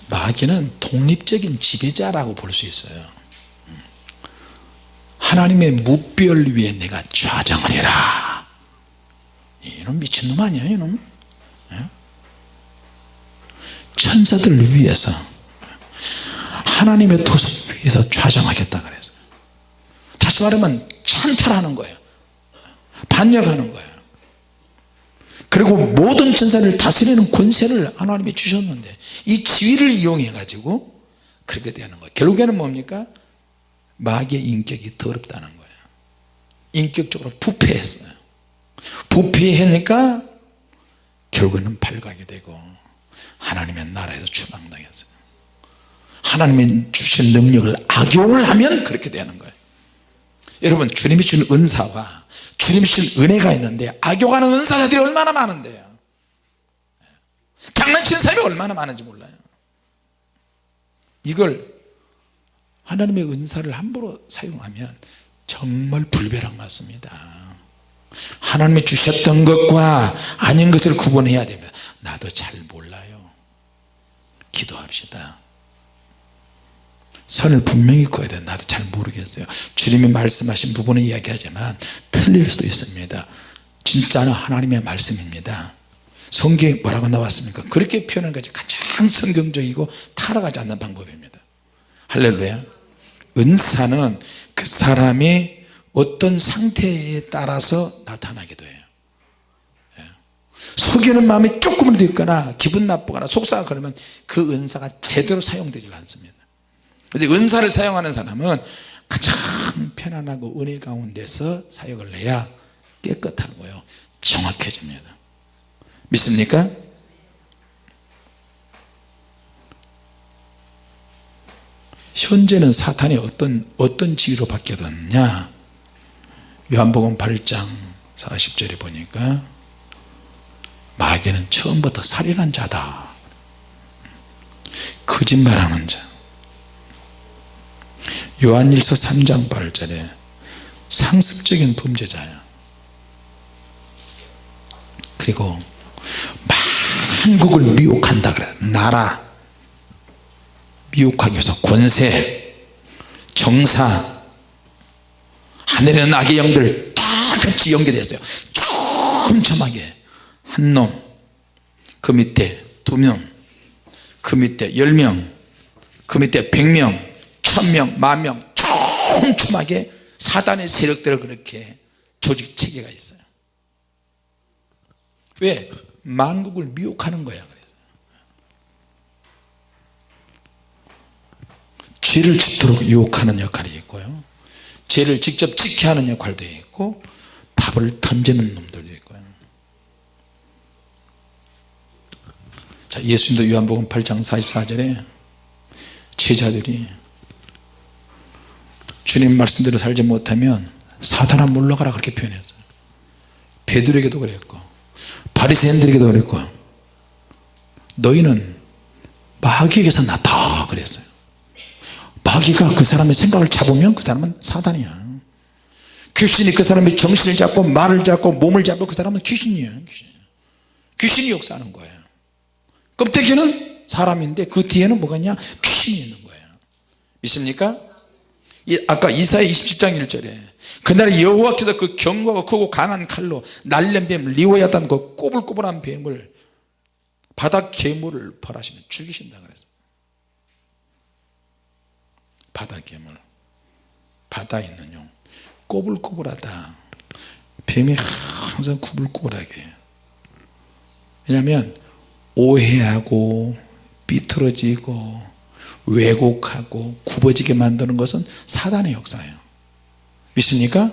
마귀는 독립적인 지배자라고 볼 수 있어요. 하나님의 무별 위에 내가 좌정하리라. 이놈 미친놈 아니야, 이놈? 천사들 위에서, 하나님의 도성 위에서 좌정하겠다 그랬어요. 다시 말하면 찬탈하는 거예요. 반역하는 거예요. 그리고 모든 천사를 다스리는 권세를 하나님이 주셨는데 이 지위를 이용해 가지고 그렇게 되는 거예요. 결국에는 뭡니까? 마귀의 인격이 더럽다는 거예요. 인격적으로 부패했어요. 부패하니까 결국에는 발각이 되고 하나님의 나라에서 추방당했어요. 하나님이 주신 능력을 악용을 하면 그렇게 되는 거예요. 여러분, 주님이 주신 은사와 주님이 주신 은혜가 있는데 악용하는 은사자들이 얼마나 많은데요. 장난치는 사람이 얼마나 많은지 몰라요. 이걸 하나님의 은사를 함부로 사용하면 정말 불벼락 맞습니다. 하나님이 주셨던 것과 아닌 것을 구분해야 됩니다. 나도 잘 몰라요. 기도합시다. 선을 분명히 그어야 돼. 나도 잘 모르겠어요. 주님이 말씀하신 부분은 이야기하지만 틀릴 수도 있습니다. 진짜는 하나님의 말씀입니다. 성경에 뭐라고 나왔습니까? 그렇게 표현하는 것이 가장 성경적이고 타락하지 않는 방법입니다. 할렐루야. 은사는 그 사람이 어떤 상태에 따라서 나타나기도 해요. 속이는 마음이 조금이라도 있거나 기분 나쁘거나 속상하거나 그러면 그 은사가 제대로 사용되지 않습니다. 그런데 은사를 사용하는 사람은 가장 편안하고 은혜 가운데서 사역을 해야 깨끗하고요 정확해집니다. 믿습니까? 현재는 사탄이 어떤 지위로 바뀌었느냐? 요한복음 8장 40절에 보니까 마귀는 처음부터 살인한 자다, 거짓말하는 자. 요한일서 3장 8절에 상습적인 범죄자야. 그리고 만국을 미혹한다 그래. 나라 미혹하기 위해서 권세, 정사, 하늘에 있는 악의 영들 다 같이 연결됐어요. 촘촘하게 한 놈, 그 밑에 2명, 그 밑에 10명, 그 밑에 100명, 1000명, 10,000명 촘촘하게 사단의 세력들을 그렇게 조직 체계가 있어요. 왜? 만국을 미혹하는 거야. 그래서 죄를 짓도록 유혹하는 역할이 있고요, 죄를 직접 짓게 하는 역할도 있고, 밥을 던지는 놈들도 있고요. 자, 예수님도 요한복음 8장 44절에 제자들이 주님 말씀대로 살지 못하면 사단아 물러가라 그렇게 표현했어요. 베드로에게도 그랬고 바리새인들에게도 그랬고, 너희는 마귀에게서 났다 그랬어요. 마귀가 그 사람의 생각을 잡으면 그 사람은 사단이야. 귀신이 그 사람의 정신을 잡고 말을 잡고 몸을 잡고 그 사람은 귀신이에요. 귀신이 역사하는 거예요. 껍데기는 사람인데 그 뒤에는 뭐가 있냐? 귀신이 있는 거예요. 믿습니까? 아까 이사야 27장 1절에 그날에 여호와께서 그 견고하고 크고 강한 칼로 날랜 뱀 리오야단 그 꼬불꼬불한 뱀을 바다 괴물을 벌하시면 죽이신다 그랬어요. 바다 괴물, 바다에 있는 용, 꼬불꼬불하다. 뱀이 항상 구불구불하게 해요. 왜냐하면 오해하고 삐뚤어지고 왜곡하고 굽어지게 만드는 것은 사단의 역사예요. 믿습니까?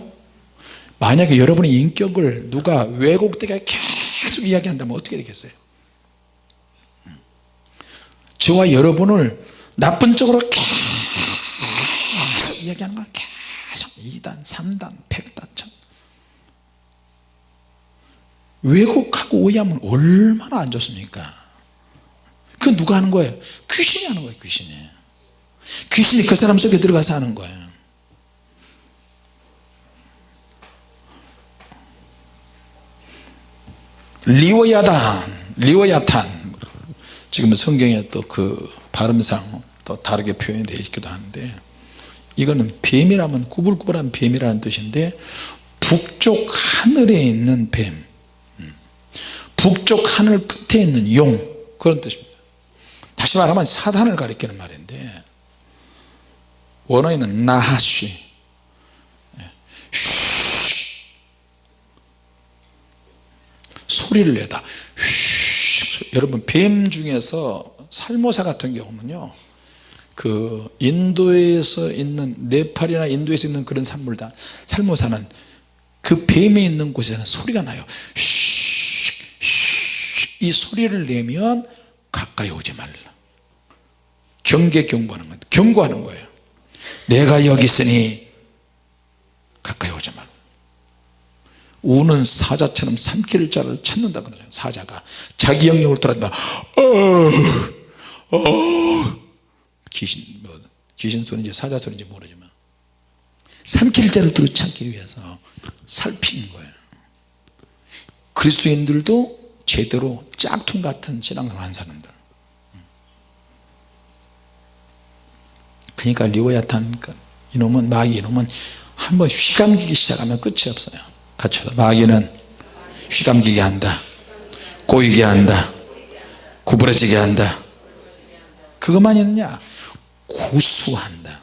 만약에 여러분의 인격을 누가 왜곡되게 계속 이야기한다면 어떻게 되겠어요? 저와 여러분을 나쁜 쪽으로 계속 이야기하는 건 계속 2단 3단 100단 1000단 왜곡하고 오해하면 얼마나 안 좋습니까? 그건 누가 하는 거예요? 귀신이 하는 거예요. 귀신이 그 사람 속에 들어가서 하는 거예요. 리오야탄 지금은 성경에 또 그 발음상 또 다르게 표현이 되어 있기도 하는데, 이거는 뱀이라면 구불구불한 뱀이라는 뜻인데 북쪽 하늘에 있는 뱀, 북쪽 하늘 끝에 있는 용, 그런 뜻입니다. 다시 말하면 사단을 가리키는 말인데, 원어에는 나하쉬, 소리를 내다. 여러분 뱀 중에서 살모사 같은 경우는요, 그 인도에서 있는 네팔이나 인도에서 있는 그런 산물다, 살모사는 그 뱀에 있는 곳에는 소리가 나요. 이 소리를 내면 가까이 오지 말라. 경고하는 거예요. 경고하는 거예요. 내가 여기 있으니 가까이 오지 말라. 우는 사자처럼 삼킬 자를 찾는다 그러잖아요. 사자가 자기 영역을 돌아다니면 귀신 소리인지 사자 소리인지 모르지만 삼킬 자를 찾기 위해서 살피는 거예요. 그리스도인들도 제대로 짝퉁 같은 신앙생활을 한 사람들, 그러니까 리오야탄 이놈은, 마귀 이놈은 한번 휘감기기 시작하면 끝이 없어요. 같이 해서 마귀는 휘감기게 한다, 꼬이게 한다, 구부러지게 한다. 그것만 있느냐? 고수한다.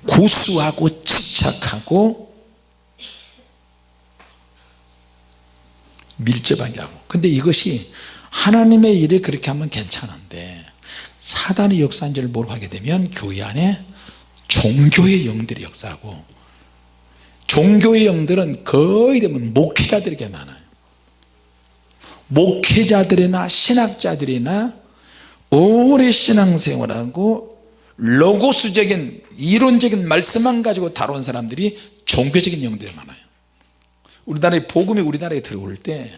고수하고 집착하고 밀접하게 하고. 근데 이것이 하나님의 일에 그렇게 하면 괜찮은데, 사단의 역사인지를 모르고 하게 되면 교회 안에 종교의 영들이 역사하고, 종교의 영들은 거의 대부분 목회자들에게 많아요. 목회자들이나 신학자들이나 오래 신앙생활하고 로고스적인 이론적인 말씀만 가지고 다룬 사람들이 종교적인 영들이 많아요. 우리나라의 복음이 우리나라에 들어올 때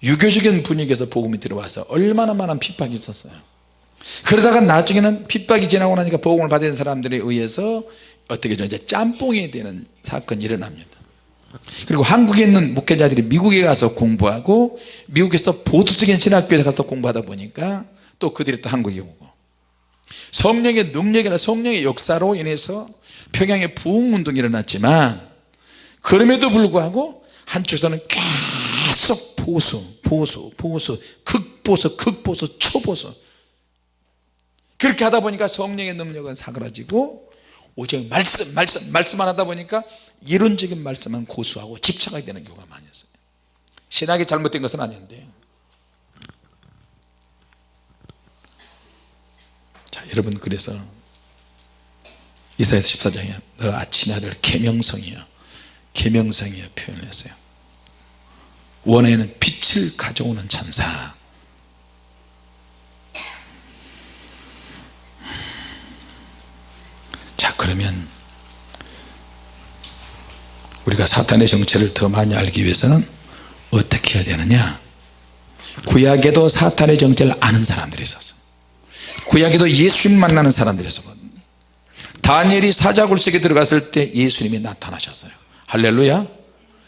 유교적인 분위기에서 복음이 들어와서 얼마나 많은 핍박이 있었어요. 그러다가 나중에는 핍박이 지나고 나니까 복음을 받은 사람들에 의해서 어떻게 좀 이제 짬뽕이 되는 사건이 일어납니다. 그리고 한국에 있는 목회자들이 미국에 가서 공부하고 미국에서 보수적인 신학교에서 가서 공부하다 보니까 또 그들이 또 한국에 오고 성령의 능력이나 성령의 역사로 인해서 평양에 부흥운동이 일어났지만 그럼에도 불구하고 한쪽에서는 계속 보수 극보수 초보수 그렇게 하다 보니까 성령의 능력은 사그라지고 오직 말씀만 하다 보니까 이론적인 말씀만 고수하고 집착하게 되는 경우가 많이 있어요. 신학이 잘못된 것은 아닌데 자 여러분 그래서 이사야서 14장에 너 아침의 아들 계명성이여 표현을 했어요. 원에는 빛을 가져오는 천사 자 그러면 우리가 사탄의 정체를 더 많이 알기 위해서는 어떻게 해야 되느냐 구약에도 사탄의 정체를 아는 사람들이 있었어. 구약에도 예수님 만나는 사람들이 있었거든요. 다니엘이 사자굴 속에 들어갔을 때 예수님이 나타나셨어요. 할렐루야.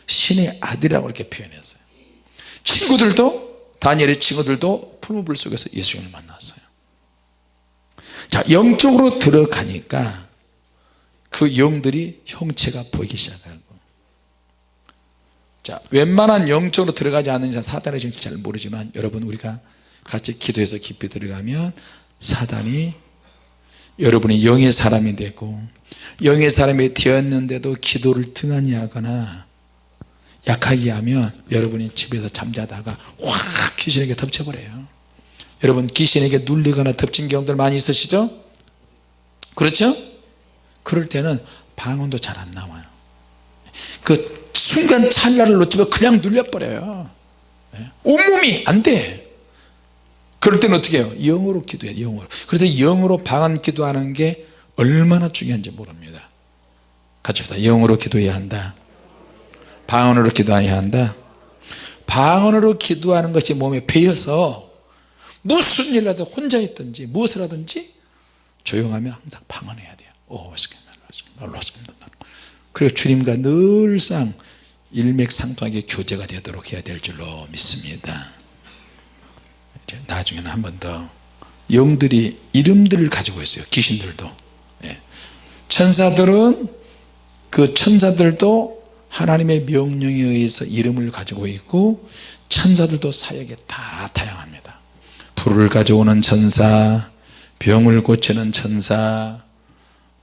신의 아들이라고 이렇게 표현했어요. 친구들도 다니엘의 친구들도 푸른 불 속에서 예수님을 만났어요. 자 영적으로 들어가니까 그 영들이 형체가 보이기 시작하고 자 웬만한 영적으로 들어가지 않는 이상 사단의 정체를 잘 모르지만 여러분 우리가 같이 기도해서 깊이 들어가면 사단이 여러분이 영의 사람이 되고 영의 사람이 되었는데도 기도를 등한히 하거나 약하게 하면 여러분이 집에서 잠자다가 확 귀신에게 덮쳐버려요. 여러분 귀신에게 눌리거나 덮친 경우들 많이 있으시죠? 그렇죠? 그럴 때는 방언도 잘 안 나와요. 그 순간 찰나를 놓치면 그냥 눌려버려요. 온몸이 안 돼. 그럴 때는 어떻게 해요? 영어로 기도해요. 영어로. 그래서 영어로 방언 기도하는 게 얼마나 중요한지 모릅니다. 같이 합시다. 영어로 기도해야 한다. 방언으로 기도해야 한다. 방언으로 기도하는 것이 몸에 배어서 무슨 일이라도 혼자 있든지 무엇을 하든지 조용하면 항상 방언해야 돼요. 그리고 주님과 늘상 일맥상통하게 교제가 되도록 해야 될 줄로 믿습니다. 나중에는 한 번 더 영들이 이름들을 가지고 있어요. 귀신들도 천사들은 그 천사들도 하나님의 명령에 의해서 이름을 가지고 있고 천사들도 사역이 다 다양합니다. 불을 가져오는 천사, 병을 고치는 천사,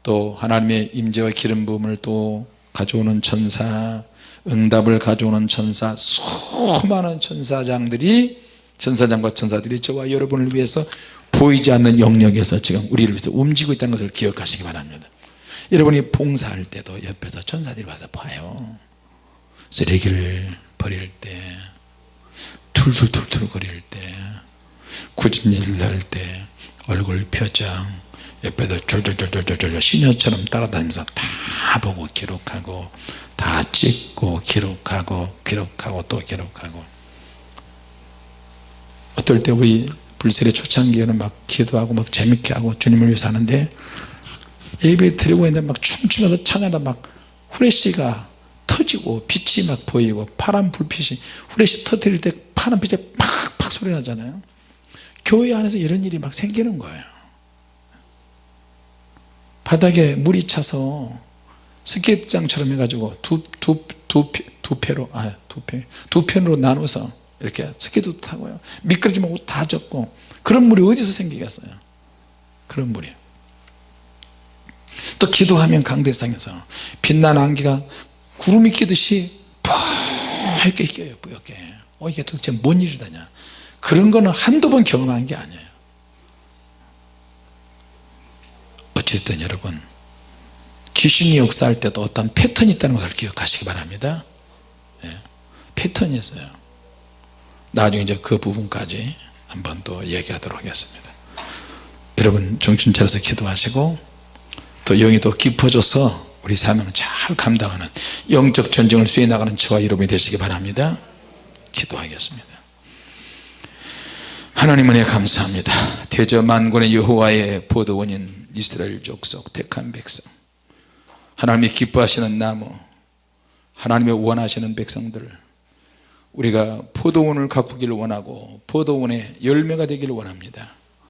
또 하나님의 임재와 기름 부음을 또 가져오는 천사, 응답을 가져오는 천사, 수많은 천사장과 천사들이 저와 여러분을 위해서 보이지 않는 영역에서 지금 우리를 위해서 움직이고 있다는 것을 기억하시기 바랍니다. 여러분이 봉사할 때도 옆에서 천사들이 와서 봐요. 쓰레기를 버릴 때, 툴툴툴툴 거릴 때, 굳은 일을 할 때 얼굴 표정 옆에서 졸졸졸졸졸 시녀처럼 따라다니면서 다 보고 기록하고 다 찍고 기록하고 또 기록하고 어떨 때 우리 불세례 초창기에는 막 기도하고 막 재밌게 하고 주님을 위해서 하는데 예배 드리고 있는데 막 춤추면서 찬양하다 막 후레쉬가 터지고 빛이 막 보이고 파란 불빛이 후레쉬 터뜨릴 때 파란 빛에 팍팍 소리 나잖아요. 교회 안에서 이런 일이 막 생기는 거예요. 바닥에 물이 차서 스케이트장처럼 해가지고 두 편으로 나눠서 이렇게 스케이트 타고요. 미끄러지면 옷 다 젖고 그런 물이 어디서 생기겠어요? 그런 물이. 또 기도하면 강대상에서 빛나는 안개가 구름이 끼듯이 붉게 껴요. 뿌옇게. 이게 도대체 뭔 일이다냐. 그런 거는 한두 번 경험한 게 아니에요. 어쨌든 여러분 귀신이 역사할 때도 어떤 패턴이 있다는 것을 기억하시기 바랍니다. 패턴이 있어요. 나중에 이제 그 부분까지 한번 또 얘기하도록 하겠습니다. 여러분 정신 차려서 기도하시고 또 영이 더 깊어져서 우리 사명을 잘 감당하는 영적 전쟁을 수행해 나가는 저와 여러분이 되시기 바랍니다. 기도하겠습니다. 하나님 은혜 감사합니다. 대저만군의 여호와의 보도원인 이스라엘 족속 택한 백성, 하나님이 기뻐하시는 나무, 하나님의 원하시는 백성들, 우리가 포도원을 가꾸기를 원하고 포도원의 열매가 되기를 원합니다.